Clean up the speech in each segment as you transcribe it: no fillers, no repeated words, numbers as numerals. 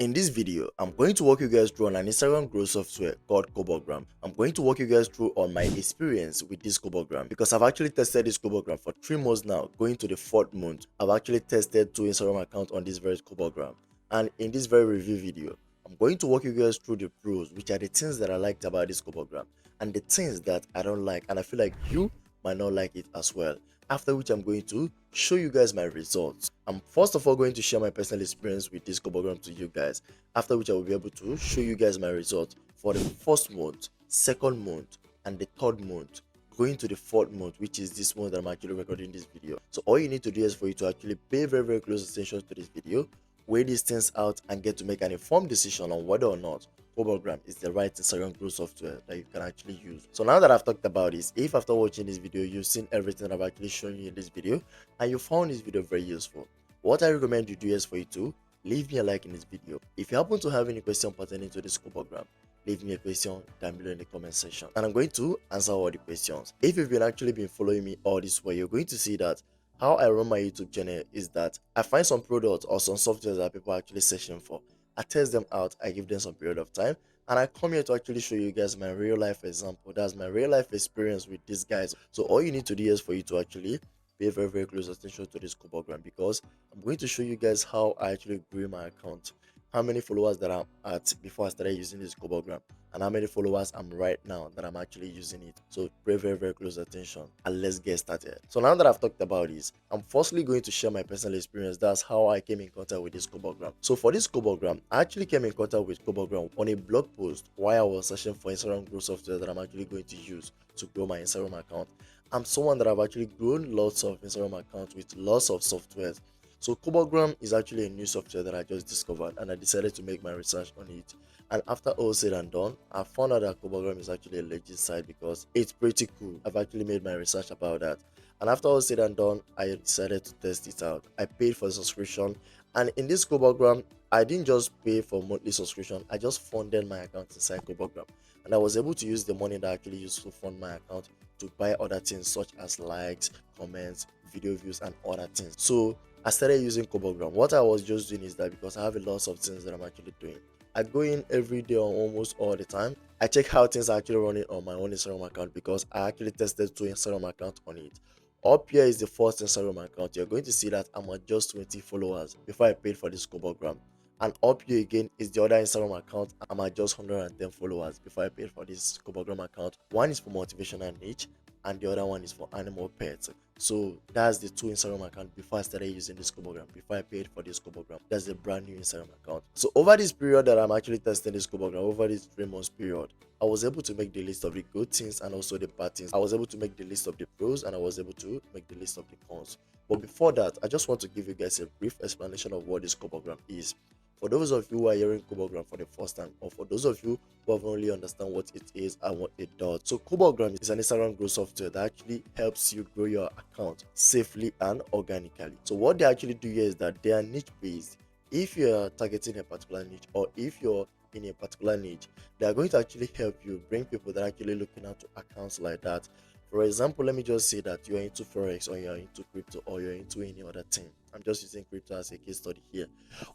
In this video, I'm going to walk you guys through on an Instagram growth software called Kubogram. I'm going to walk you guys through on my experience with this Kubogram because I've actually tested this Kubogram for 3 months now, going to the 4th month. I've actually tested 2 Instagram accounts on this very Kubogram. And in this very review video, I'm going to walk you guys through the pros, which are the things that I liked about this Kubogram, and the things that I don't like, and I feel like you might not like it as well. After which I'm going to show you guys my results. I'm first of all going to share my personal experience with this Kubogram to you guys, after which I will be able to show you guys my results for the first month, second month, and the third month, going to the 4th month, which is this month that I'm actually recording this video. So all you need to do is for you to actually pay very close attention to this video, weigh these things out, and get to make an informed decision on whether or not Kubogram is the right Instagram growth software that you can actually use. So now that I've talked about this, if after watching this video you've seen everything I've actually shown you in this video and you found this video very useful, what I recommend you do is for you to leave me a like in this video. If you happen to have any question pertaining to this Kubogram, leave me a question down below in the comment section and I'm going to answer all the questions. If you've been following me all this way, you're going to see that how I run my YouTube channel is that I find some products or some software that people are actually searching for. I test them out, I give them some period of time, and I come here to actually show you guys my real life example. That's my real life experience with these guys. So all you need to do is for you to actually pay very close attention to this Kubogram, because I'm going to show you guys how I actually grew my account, how many followers that I'm at before I started using this Kubogram, and how many followers I'm right now that I'm actually using it. So pay very close attention and let's get started. So now that I've talked about this, I'm firstly going to share my personal experience. That's how I came in contact with this Kubogram. So for this Kubogram, I actually came in contact with Kubogram on a blog post while I was searching for Instagram growth software that I'm actually going to use to grow my Instagram account. I'm someone that I've actually grown lots of Instagram accounts with lots of softwares. So Kubogram is actually a new software that I just discovered and I decided to make my research on it. And after all said and done, I found out that Kubogram is actually a legit site because it's pretty cool. I've actually made my research about that. And after all said and done, I decided to test it out. I paid for the subscription, and in this Kubogram, I didn't just pay for monthly subscription, I just funded my account inside Kubogram. And I was able to use the money that I actually used to fund my account to buy other things such as likes, comments, video views, and other things. So I started using Kubogram. What I was just doing is that because I have a lot of things that I'm actually doing, I go in every day or almost all the time. I check how things are actually running on my own Instagram account because I actually tested 2 Instagram accounts on it. Up here is the first Instagram account. You're going to see that I'm at just 20 followers before I paid for this Kubogram. And up here again is the other Instagram account. I'm at just 110 followers before I paid for this Kubogram account. One is for motivational niche and the other one is for animal pets. So that's the 2 Instagram accounts before I started using this Kubogram, before I paid for this Kubogram. That's the brand new Instagram account. So over this period that I'm actually testing this Kubogram, over this 3 months period, I was able to make the list of the good things and also the bad things. I was able to make the list of the pros and I was able to make the list of the cons. But before that, I just want to give you guys a brief explanation of what this Kubogram is. For those of you who are hearing Kubogram for the first time, or for those of you who have only understand what it is and what it does. So Kubogram is an Instagram growth software that actually helps you grow your account safely and organically. So what they actually do here is that they are niche based. If you are targeting a particular niche, or if you're in a particular niche, they are going to actually help you bring people that are actually looking at accounts like that. For example, let me just say that you're into Forex, or you're into crypto, or you're into any other thing. I'm just using crypto as a case study here.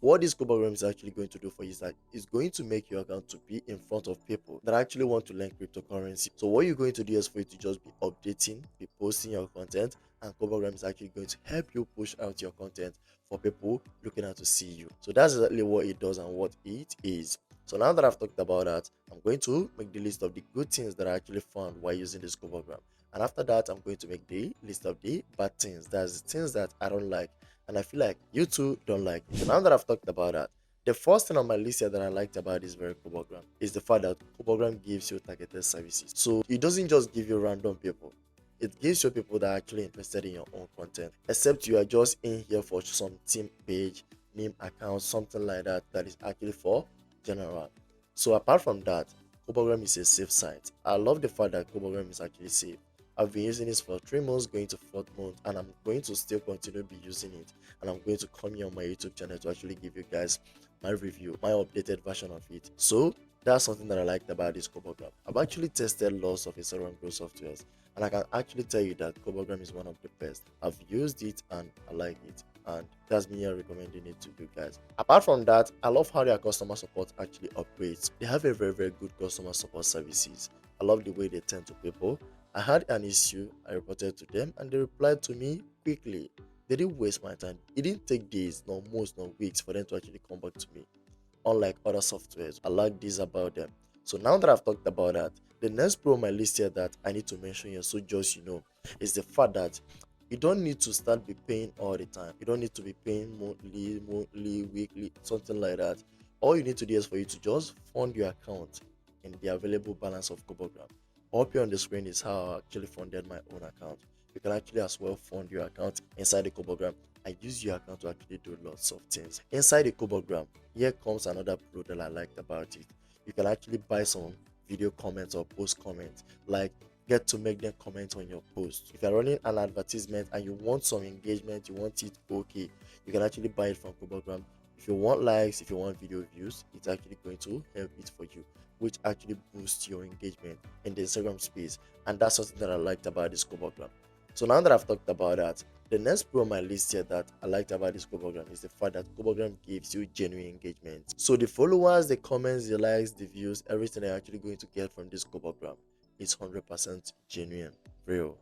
What this Kubogram is actually going to do for you is that it's going to make your account to be in front of people that actually want to learn cryptocurrency. So what you're going to do is for you to just be updating, be posting your content, and Kubogram is actually going to help you push out your content for people looking out to see you. So that's exactly what it does and what it is. So now that I've talked about that, I'm going to make the list of the good things that I actually found while using this Kubogram. And after that, I'm going to make the list of the bad things. That's the things that I don't like and I feel like you too don't like it. So now that I've talked about that, the first thing on my list here that I liked about this very Kubogram is the fact that Kubogram gives you targeted services. So it doesn't just give you random people. It gives you people that are actually interested in your own content, except you are just in here for some team page, meme account, something like that, that is actually for general. So apart from that, Kubogram is a safe site. I love the fact that Kubogram is actually safe. I've been using this for 3 months, going to 4th month, and I'm going to still continue to be using it. And I'm going to come here on my YouTube channel to actually give you guys my review, my updated version of it. So that's something that I liked about this Kubogram. I've actually tested lots of Instagram growth softwares, and I can actually tell you that Kubogram is one of the best. I've used it and I like it. and that's me recommending it to you guys. Apart from that, I love how their customer support actually operates. They have a very good customer support services. I love the way they tend to people. I had an issue, I reported to them, and they replied to me quickly. They didn't waste my time. It didn't take days, nor months, nor weeks for them to actually come back to me. Unlike other softwares, I like this about them. So now that I've talked about that, the next pro on my list here that I need to mention here, so just you know, is the fact that you don't need to start be paying all the time. You don't need to be paying monthly, weekly, something like that. All you need to do is for you to just fund your account in the available balance of Kubogram. Up here on the screen is how I actually funded my own account. You can actually as well fund your account inside the Kubogram. I use your account to actually do lots of things. Inside the Kubogram, here comes another pro that I liked about it. You can actually buy some video comments or post comments, like get to make them comment on your post. If you're running an advertisement and you want some engagement, you want it okay, you can actually buy it from Kubogram. If you want likes, if you want video views, it's actually going to help it for you, which actually boosts your engagement in the Instagram space. And that's something that I liked about this Kubogram. So now that I've talked about that, the next pro on my list here that I liked about this Kubogram is the fact that Kubogram gives you genuine engagement. So the followers, the comments, the likes, the views, everything you're actually going to get from this Kubogram is 100% genuine, real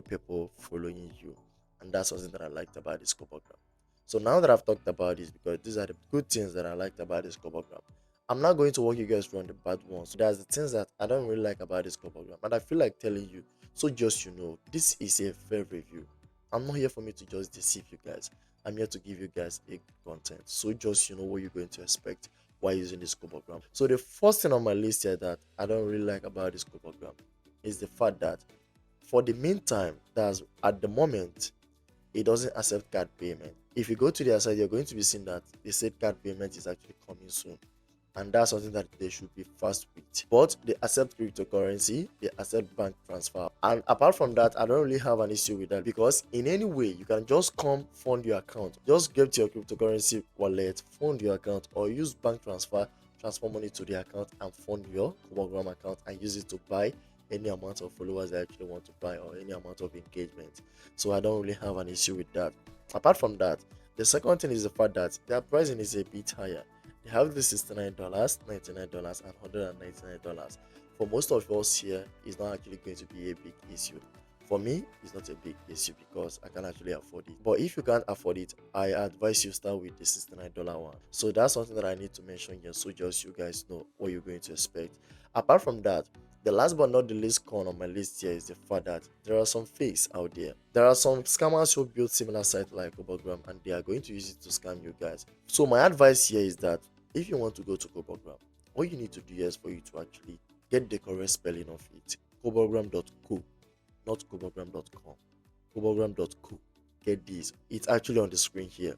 people following you. And that's something that I liked about this Kubogram. So now that I've talked about this, because these are the good things that I liked about this Kubogram, I'm not going to walk you guys through on the bad ones. So there's the things that I don't really like about this Kubogram, and I feel like telling you. So just you know, this is a fair review. I'm not here for me to just deceive you guys. I'm here to give you guys a good content. So just you know what you're going to expect while using this Kubogram. So the first thing on my list here that I don't really like about this Kubogram is the fact that for the meantime, that's at the moment, it doesn't accept card payment. If you go to their site, you're going to be seeing that they said card payment is actually coming soon, and that's something that they should be fast with. But they accept cryptocurrency, they accept bank transfer, and apart from that, I don't really have an issue with that, because in any way you can just come fund your account, just get your cryptocurrency wallet, fund your account, or use bank transfer, transfer money to the account and fund your Kubogram account and use it to buy any amount of followers I actually want to buy or any amount of engagement. So I don't really have an issue with that. Apart from that, the second thing is the fact that their pricing is a bit higher. They have the $69, $99, and $199. For most of us here, it's not actually going to be a big issue. For me, it's not a big issue because I can actually afford it. But if you can't afford it, I advise you start with the $69 one. So that's something that I need to mention here, so just you guys know what you're going to expect. Apart from that, the last but not the least con on my list here is the fact that there are some fakes out there. There are some scammers who build similar sites like Kubogram, and they are going to use it to scam you guys. So my advice here is that if you want to go to Kubogram, all you need to do is for you to actually get the correct spelling of it. Kubogram.co, not kubogram.com. Kubogram.co. Get this. It's actually on the screen here.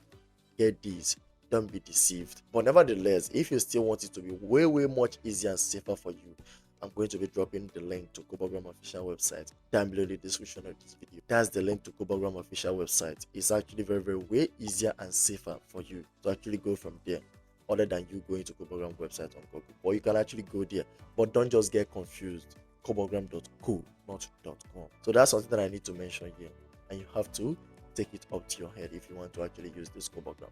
Get this. Don't be deceived. But nevertheless, if you still want it to be way much easier and safer for you, I'm going to be dropping the link to Kubogram official website down below in the description of this video. That's the link to Kubogram official website. It's actually very way easier and safer for you to actually go from there, other than you going to Kubogram website on Google. Or you can actually go there, but don't just get confused. Kubogram.co, not .com. So that's something that I need to mention here, and you have to take it up to your head if you want to actually use this Kubogram.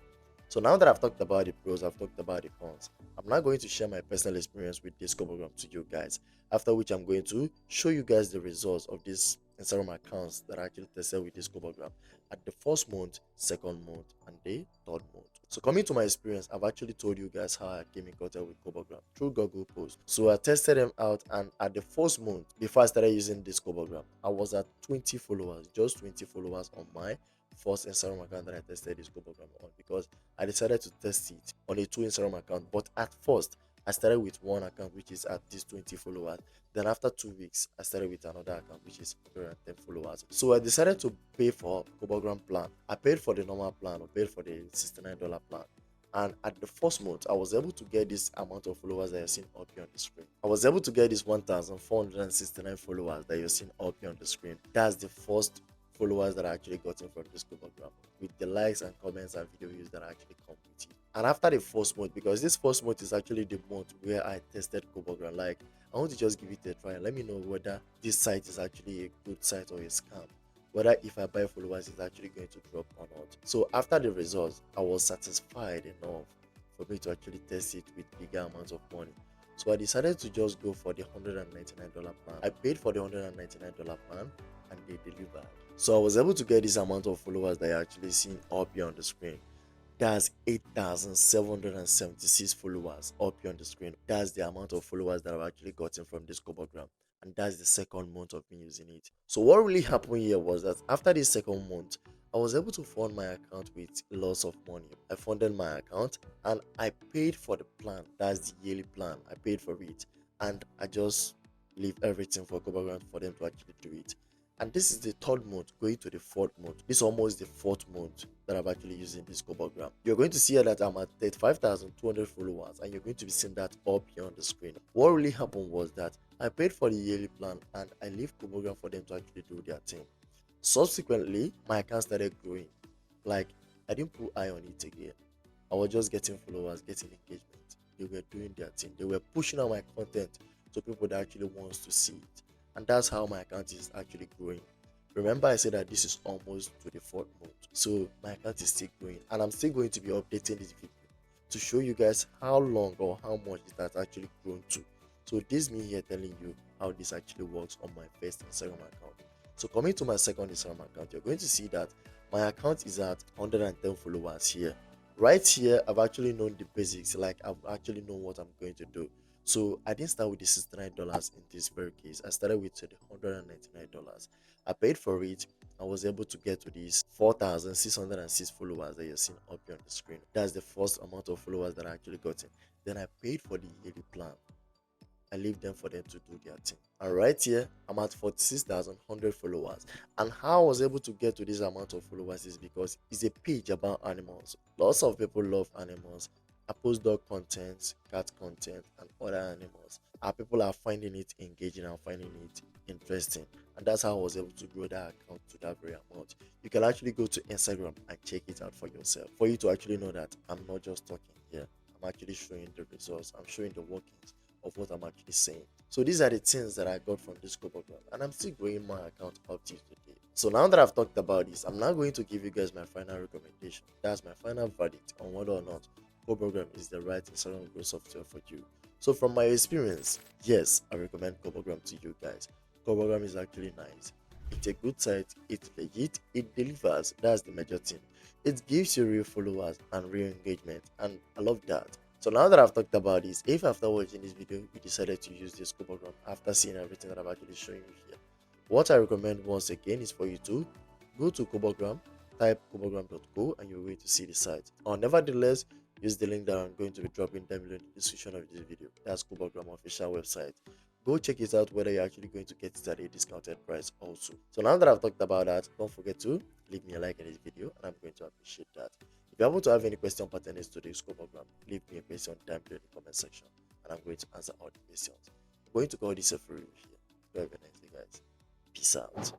So now that I've talked about the pros, I've talked about the cons, I'm now going to share my personal experience with this Kubogram to you guys, after which I'm going to show you guys the results of these Instagram accounts that I actually tested with this Kubogram at the first month, second month, and the third month. So coming to my experience, I've actually told you guys how I came in contact with Kubogram through Google Post. So I tested them out, and at the first month, before I started using this Kubogram, I was at 20 followers, just 20 followers on my first Instagram account that I tested this Kubogram on, because I decided to test it on a 2 Instagram account. But at first, I started with one account which is at these 20 followers. Then after 2 weeks, I started with another account which is 110 followers. So I decided to pay for Kubogram plan. I paid for the normal plan, I paid for the $69 plan. And at the first month, I was able to get this amount of followers that you're seeing up here on the screen. I was able to get this 1,469 followers that you're seeing up here on the screen. That's the first followers that I actually got in from this Kubogram, with the likes and comments and video views that I actually come with it. And after the first month, because this first month is actually the month where I tested Kubogram, like I want to just give it a try. Let me know whether this site is actually a good site or a scam. whether if I buy followers is actually going to drop or not. So after the results, I was satisfied enough for me to actually test it with bigger amounts of money. So I decided to just go for the $199 plan. I paid for the $199 plan and they delivered. So I was able to get this amount of followers that you're actually seeing up here on the screen. That's 8,776 followers up here on the screen. That's the amount of followers that I've actually gotten from this Kubogram. And that's the second month of me using it. So what really happened here was that after this second month, I was able to fund my account with lots of money. I funded my account and I paid for the plan. That's the yearly plan. I paid for it. And I just leave everything for Kubogram for them to actually do it. And this is the third month going to the fourth month. This is almost the fourth month that I'm actually using this Kubogram. You're going to see here that I'm at 35,200 followers and you're going to be seeing that up here on the screen. What really happened was that I paid for the yearly plan and I leave Kubogram for them to actually do their thing. Subsequently, my account started growing. Like, I didn't put eye on it again. I was just getting followers, getting engagement. They were doing their thing. They were pushing out my content to people that actually wants to see it. And that's how my account is actually growing. Remember I said that this is almost to the fourth month, so my account is still growing and I'm still going to be updating this video to show you guys how long or how much it has actually grown to. So this is me here telling you how this actually works on my first Instagram account. So coming to my second Instagram account, you're going to see that my account is at 110 followers here. Right here, I've actually known the basics, like I've actually known what I'm going to do. So I didn't start with the $69 in this very case. I started with the $199. I paid for it. I was able to get to these 4,606 followers that you're seeing up here on the screen. That's the first amount of followers that I actually got in. Then I paid for the yearly plan. I leave them for them to do their thing. And right here, I'm at 46,100 followers. And how I was able to get to this amount of followers is because it's a page about animals. Lots of people love animals. I post dog content, cat content, and other animals. And people are finding it engaging and finding it interesting. And that's how I was able to grow that account to that very amount. You can actually go to Instagram and check it out for yourself. For you to actually know that I'm not just talking here. I'm actually showing the results. I'm showing the workings of what I'm actually saying. So these are the things that I got from this Kubogram, and I'm still growing my account up to today. So now that I've talked about this, I'm now going to give you guys my final recommendation. That's my final verdict on whether or not Kubogram is the right Instagram growth software for you. So from my experience, yes, I recommend Kubogram to you guys. Kubogram is actually nice. It's a good site, it's legit, it delivers. That's the major thing. It gives you real followers and real engagement, and I love that. So now that I've talked about this, if after watching this video you decided to use this Kubogram after seeing everything that I'm actually showing you here, what I recommend once again is for you to go to Kubogram, type kubogram.co and you're going to see the site. Or nevertheless, use the link that I'm going to be dropping down below in the description of this video. That's Kubogram official website. Go check it out whether you're actually going to get it at a discounted price also. So now that I've talked about that, don't forget to leave me a like in this video and I'm going to appreciate that. If you happen to have any question pertaining to this Kubogram, leave me a question down below in the comment section and I'm going to answer all the questions. I'm going to call this a free review here. Have a nice day, guys. Peace out.